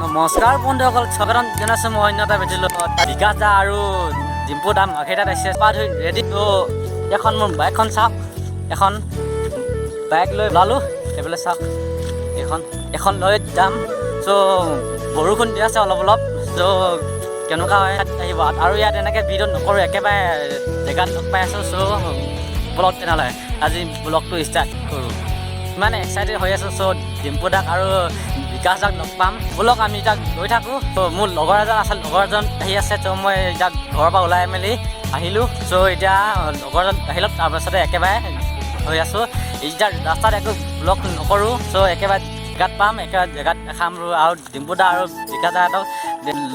নমস্কাৰ বন্ধুসকল, স্বাগতম জনাইছোঁ মই অন্য এটা ভিডিঅ'ৰ লগত। বিকাশ দা আৰু ডিম্পু দা মাঘেইটাত আহিছে পা ধৰি ৰেডি। ত' এখন মোৰ বাইকখন চাওক, এখন বাইক লৈ ওলালোঁ এইফালে চাওক, এখন লৈ যাম। চ' বৰষুণ দি আছে অলপ অলপ, চ' কেনেকুৱা হয় আহিব। আৰু ইয়াত এনেকৈ ভিডিঅ' নকৰোঁ, একেবাৰে জেগাত লগ পাই আছোঁ। চ' ব্লগ তেনেহ'লে আজি ব্লগটো ষ্টাৰ্ট কৰোঁ। ইমান এক্সাইটেড হৈ আছোঁ। চ' ডিম্পু দাক আৰু বিকাশ দাক লগ পাম, ব'লক আমি তাক গৈ থাকোঁ। ত' মোৰ লগৰ এজন আছে, লগৰ এজন আহি আছে। ত' মই তাক ঘৰৰ পৰা ওলাই মেলি আহিলোঁ। চ' এতিয়া লগৰজন আহিলক, তাৰপাছতে একেবাৰে হৈ আছোঁ। এতিয়া ৰাস্তাত একো ব্লগ নকৰোঁ। চ' একেবাৰে জেগাত পাম, একেবাৰে জেগাত দেখাম। আৰু ডিম্পু দা আৰু বিকাশ দাহঁতক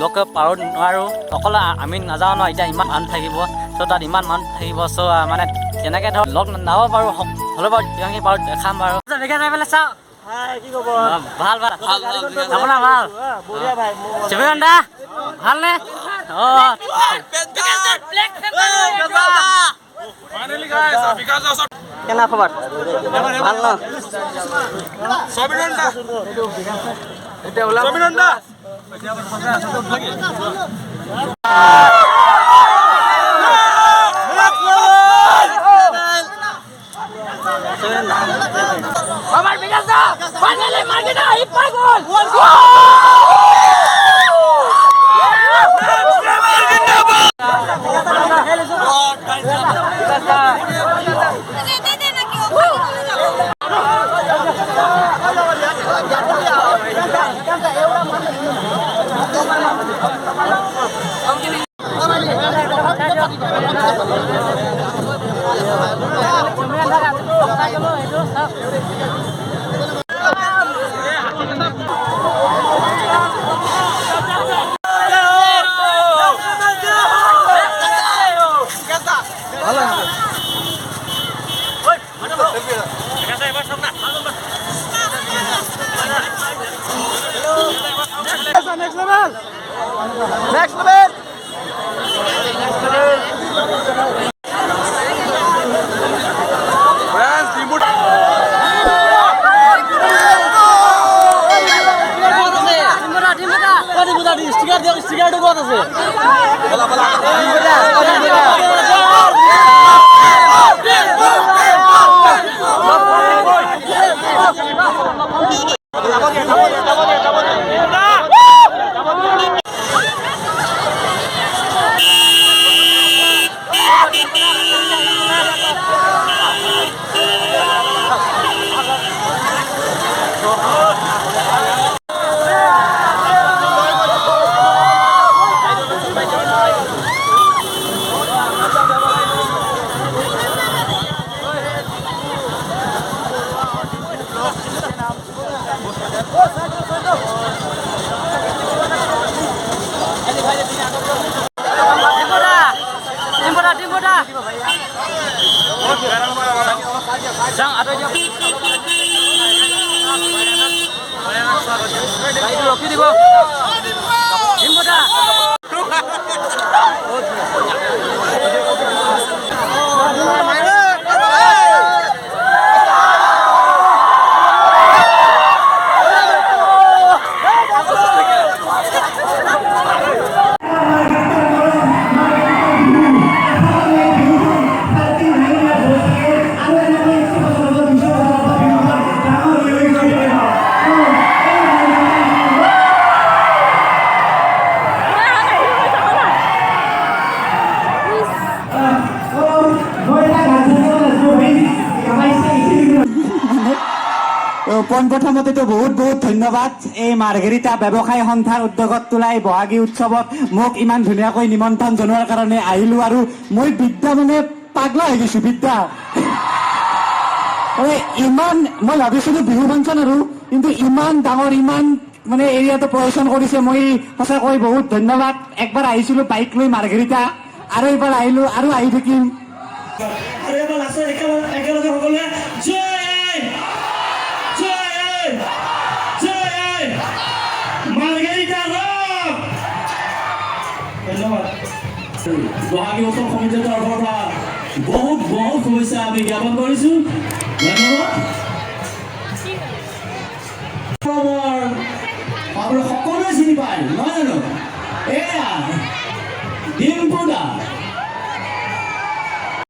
লগ পাৰোঁ নোৱাৰোঁ, অকলে আমি নাযাওঁ ন। এতিয়া ইমান মানুহ থাকিব, চ' তাত ইমান মানুহ থাকিব। চ' মানে তেনেকৈ ধৰক লগ নাব পাৰোঁ, হ'লেও বাৰু যিমানখিনি পাৰোঁ দেখাম বাৰু। বিকাশ যাই পেলাই চাওক। কি খবৰ? ভাল ভাল। আপোনাৰ ভাল? বঢ়িয়া ভাই। শিৱন দা ভালনে? অঁ কেনে খবৰ? ভাল ন? আমাৰ বিকাশ দা ফাইনালি মাৰ্কেটে আই পাগল Next level. ষ্টিকাৰটো ক'ত আছে? ৰখি দিব পোনপ্ৰথমতেতো বহুত বহুত ধন্যবাদ এই মাৰ্ঘেৰিটা ব্যৱসায় সন্থাৰ উদ্যোগত তোলা এই বহাগী উৎসৱত মোক ইমান ধুনীয়াকৈ নিমন্ত্ৰণ জনোৱাৰ কাৰণে আহিলোঁ। আৰু মই বিদ্যা মানে পাগলা হৈ গৈছোঁ। বিদ্যা ইমান মই ভাবিছিলোঁ বিহু ফাংচন আৰু, কিন্তু ইমান ডাঙৰ ইমান মানে এৰিয়াটো প্ৰদৰ্শন কৰিছে। মই সঁচাকৈ বহুত ধন্যবাদ। একবাৰ আহিছিলোঁ বাইক লৈ মাৰ্ঘেৰিটা, আৰু এইবাৰ আহিলোঁ আৰু আহি থাকিম। একেলগে সকলোৱে বহাগী উৎসৱ সমিতিৰ তৰফৰ পৰা বহুত বহুত শুভেচ্ছা আমি জ্ঞাপন কৰিছোঁ। ধন্যবাদ। আপোনালোক সকলোৱে চিনি পায় নহয় জানো